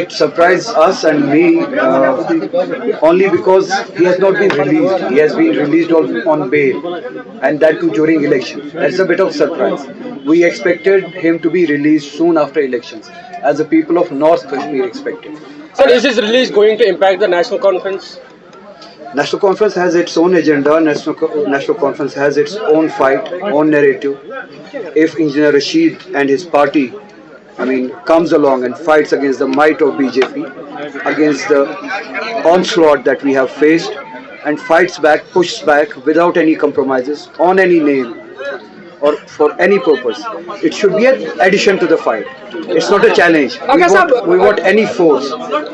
It surprised us and me only because he has not been released. He has been released on bail, and that too during elections. That's a bit of surprise. We expected him to be released soon after elections, as the people of North Kashmir expected. Sir, is this release going to impact the National Conference? National Conference has its own agenda. National Conference has its own fight, own narrative. If Engineer Rashid and his party, comes along and fights against the might of BJP, against the onslaught that we have faced, and fights back, pushes back without any compromises on any name or for any purpose, it should be an addition to the fight. It's not a challenge. We want any force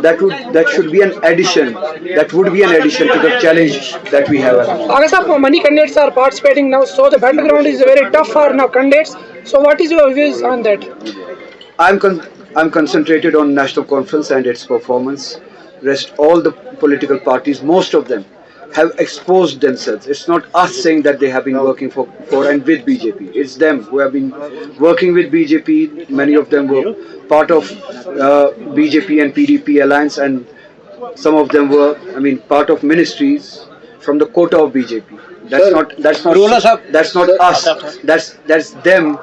that should be an addition. That would be an addition to the challenge that we have. Aga sahab, many candidates are participating now, so the battleground is very tough for now candidates. So what is your views on that? I'm concentrated on National Conference and its performance. Rest all the political parties, most of them, have exposed themselves. It's not us saying that they have been working for and with BJP. It's them who have been working with BJP. Many of them were part of BJP and PDP alliance, and some of them were, part of ministries from the quota of BJP. That's not us. That's them.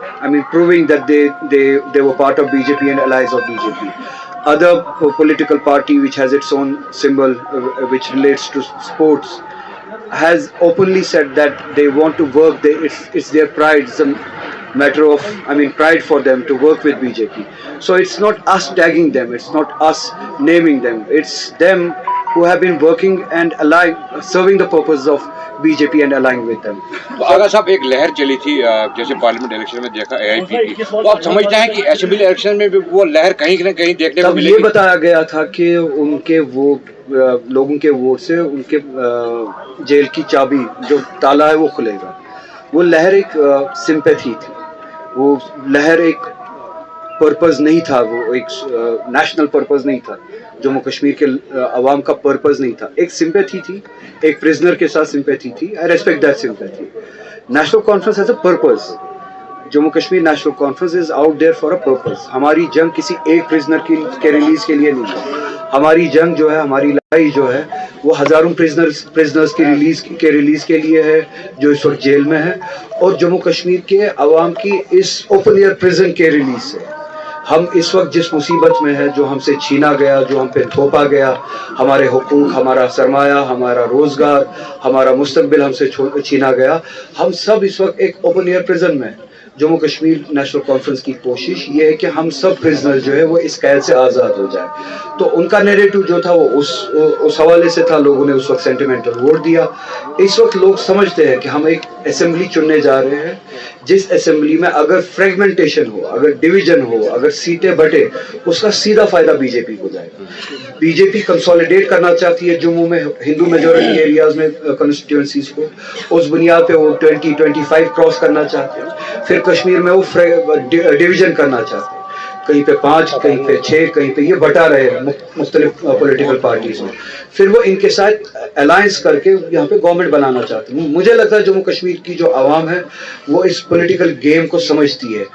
Proving that they were part of BJP and allies of BJP. Other political party which has its own symbol which relates to sports has openly said that they want to work. It's their pride. It's a matter of pride for them to work with BJP. So it's not us tagging them. It's not us naming them. It's them who have been working and serving the purpose of BJP and aligning with them. तो आगा साहब, एक लहर चली थी जैसे parliament election में देखा AIP की, तो आप समझते हैं कि असेंबली इलेक्शन में भी वो लहर कहीं न कहीं देखने को मिलेगी? ये बताया गया था कि उनके वो लोगों के वोट से उनके जेल की चाबी जो ताला है वो खुलेगा. वो लहर एक सिंपैथी थी, वो लहर एक पर्पस नहीं था, वो एक नेशनल पर्पस नहीं था, जम्मू कश्मीर के अवाम का पर्पस नहीं था. एक सिंपैथी थी, एक प्रिजनर के साथ सिंपैथी थी. I respect that sympathy. National conference has a purpose. Jammu Kashmir national conference is out there for a purpose. हमारी जंग किसी एक प्रिजनर के रिलीज के लिए नहीं है. हमारी जंग जो है, हमारी लड़ाई जो है, वो हजारों प्रिजनर्स के रिलीज के लिए है जो इस वक्त जेल में है, और जम्मू कश्मीर के अवाम की इस ओपन एयर प्रिजन के रिलीज से. हम इस वक्त जिस मुसीबत में है, जो हमसे छीना गया, जो हम पे थोपा गया, हमारे हुकूक, हमारा सरमाया, हमारा रोजगार, हमारा मुस्तकबिल हमसे छीना गया, हम सब इस वक्त एक ओपन एयर प्रिजन में. जम्मू कश्मीर नेशनल कॉन्फ्रेंस की कोशिश ये है कि हम सब प्रिजनर जो है वो इस कैद से आज़ाद हो जाए. तो उनका नैरेटिव जो था वो उस हवाले से था. लोगों ने उस वक्त सेंटिमेंटल वोट दिया. इस वक्त लोग समझते हैं कि हम एक असेंबली चुनने जा रहे हैं, जिस असेंबली में अगर फ्रेगमेंटेशन हो, अगर डिवीजन हो, अगर सीटें बटे, उसका सीधा फायदा बीजेपी को जाएगा. बीजेपी कंसोलिडेट करना चाहती है जम्मू में हिंदू मेजोरिटी एरियाज में कंस्टिट्यूएंसीज को. उस बुनियाद पे वो 20-25 क्रॉस करना चाहते हैं. फिर कश्मीर में वो डिवीजन करना चाहते हैं. कहीं पे 5, कहीं पे 6, कहीं पे ये बटा रहे हैं मुख्तलिफ पॉलिटिकल पार्टीज में. फिर वो इनके साथ अलायंस करके यहाँ पे गवर्नमेंट बनाना चाहते हैं. मुझे लगता है जम्मू कश्मीर की जो आवाम है वो इस पॉलिटिकल गेम को समझती है.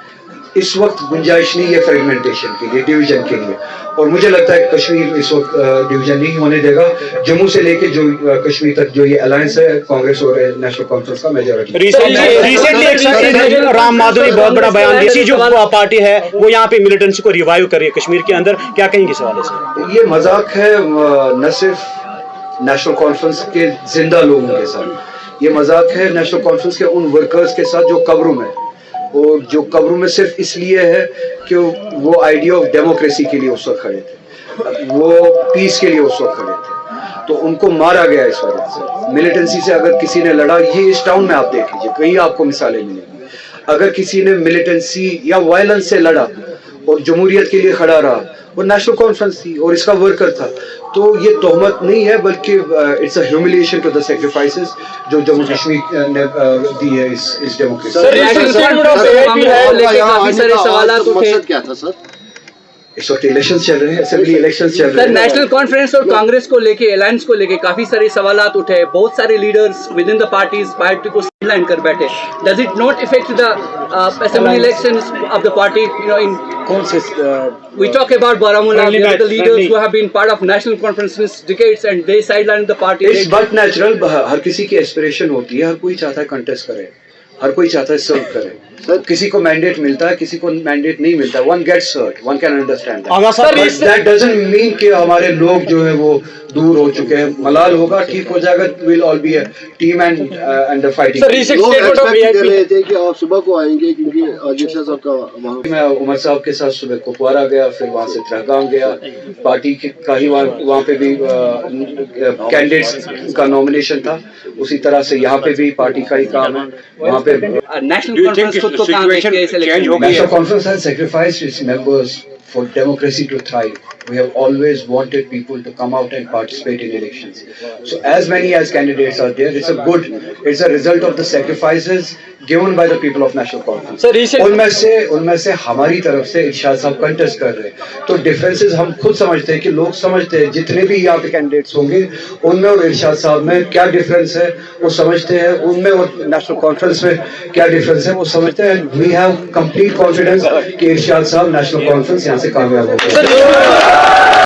इस वक्त गुंजाइश नहीं है फ्रेगमेंटेशन के लिए, डिवीजन के लिए, और मुझे लगता है कश्मीर इस वक्त डिवीजन नहीं होने देगा. जम्मू से लेके जो कश्मीर तक जो ये अलायंस है कांग्रेस और नेशनल कॉन्फ्रेंस का मेजॉरिटी. रिसेंटली राम माधव ने बहुत बड़ा बयान दिया, जो पार्टी है वो यहाँ पे मिलिटेंसी को रिवाइव कर रही है कश्मीर के अंदर, क्या कहेंगे इस हवाले से? ये मजाक है न सिर्फ नेशनल कॉन्फ्रेंस के जिंदा लोगों के साथ, ये मजाक है नेशनल कॉन्फ्रेंस के उन वर्कर्स के साथ जो कब्रों में, और जो कब्रों में सिर्फ इसलिए है कि वो आइडिया ऑफ डेमोक्रेसी के लिए उस वक्त खड़े थे, वो पीस के लिए उस वक्त खड़े थे, तो उनको मारा गया इस वजह से. मिलिटेंसी से अगर किसी ने लड़ा, ये इस टाउन में आप देख लीजिए, कहीं आपको मिसालें मिलेंगी. अगर किसी ने मिलिटेंसी या वायलेंस से लड़ा और जमहूरियत के लिए खड़ा रहा, वो नेशनल कॉन्फ्रेंस थी और इसका वर्कर था. तो ये तोहमत नहीं है, बल्कि it's a humiliation to the sacrifices जो जम्मू कश्मीर ने दी है इस डेमोक्रेसी. क्या था सर? इस वक्त इलेक्शन चल रहे हैं, असेंबली इलेक्शन चल रहे हैं. नेशनल कॉन्फ्रेंस और कांग्रेस को लेके, अलायंस को लेके काफी सारे सवालात उठे. बहुत सारे leaders with in the party को सिडलाइन कर बैठे. Does it not effect the assembly elections of the party इन कौन से We talk about Baramulla, Friendly they are the match, leaders friendly. who have been part of national conference since decades and they sidelined the party. It's but natural, हर किसी की aspiration होती है, हर कोई चाहता है कंटेस्ट करे, हर कोई चाहता है सर्व करे. किसी को मैंडेट मिलता है, किसी को मैंडेट नहीं मिलता. One gets hurt, one can understand Agha sir, that doesn't mean कि हमारे लोग जो है वो दूर हो चुके हैं. मलाल होगा, ठीक हो जाएगा, will all be a team and the fighting. Sir, recent लोग statement of एक्सपेक्ट कर VIP. रहे थे कि आप सुबह को आएंगे क्योंकि अध्यक्ष साहब का वहाँ मैं उमर साहब के साथ सुबह कुपवारा गया, फिर वहाँ से त्रहगाम गया. पार्टी का ही वहाँ पे भी कैंडिडेट्स का नॉमिनेशन था. उसी तरह से यहाँ पे भी पार्टी का ही काम है. वहाँ पे National Do you think conference खुद को the कहाँ देखती है इस situation election change में? होगी? National Conference has sacrificed its members for democracy to thrive. We have always wanted people to come out and participate in elections. So as many as candidates are there, it's a result of the sacrifices given by the people of National Conference. Sir, recent उनमें से हमारी तरफ से इरशाद साहब contest कर रहे हैं. तो डिफरेंसेस हम खुद समझते हैं कि लोग समझते हैं, जितने भी यहाँ पे कैंडिडेट्स होंगे उनमें और इरशाद साहब में क्या डिफरेंस है वो समझते हैं, उनमें और नेशनल कॉन्फ्रेंस में क्या डिफरेंस है वो समझते हैं. वी हैव कंप्लीट कॉन्फिडेंस कि इरशाद साहब नेशनल कॉन्फ्रेंस यहाँ से कामयाब होंगे.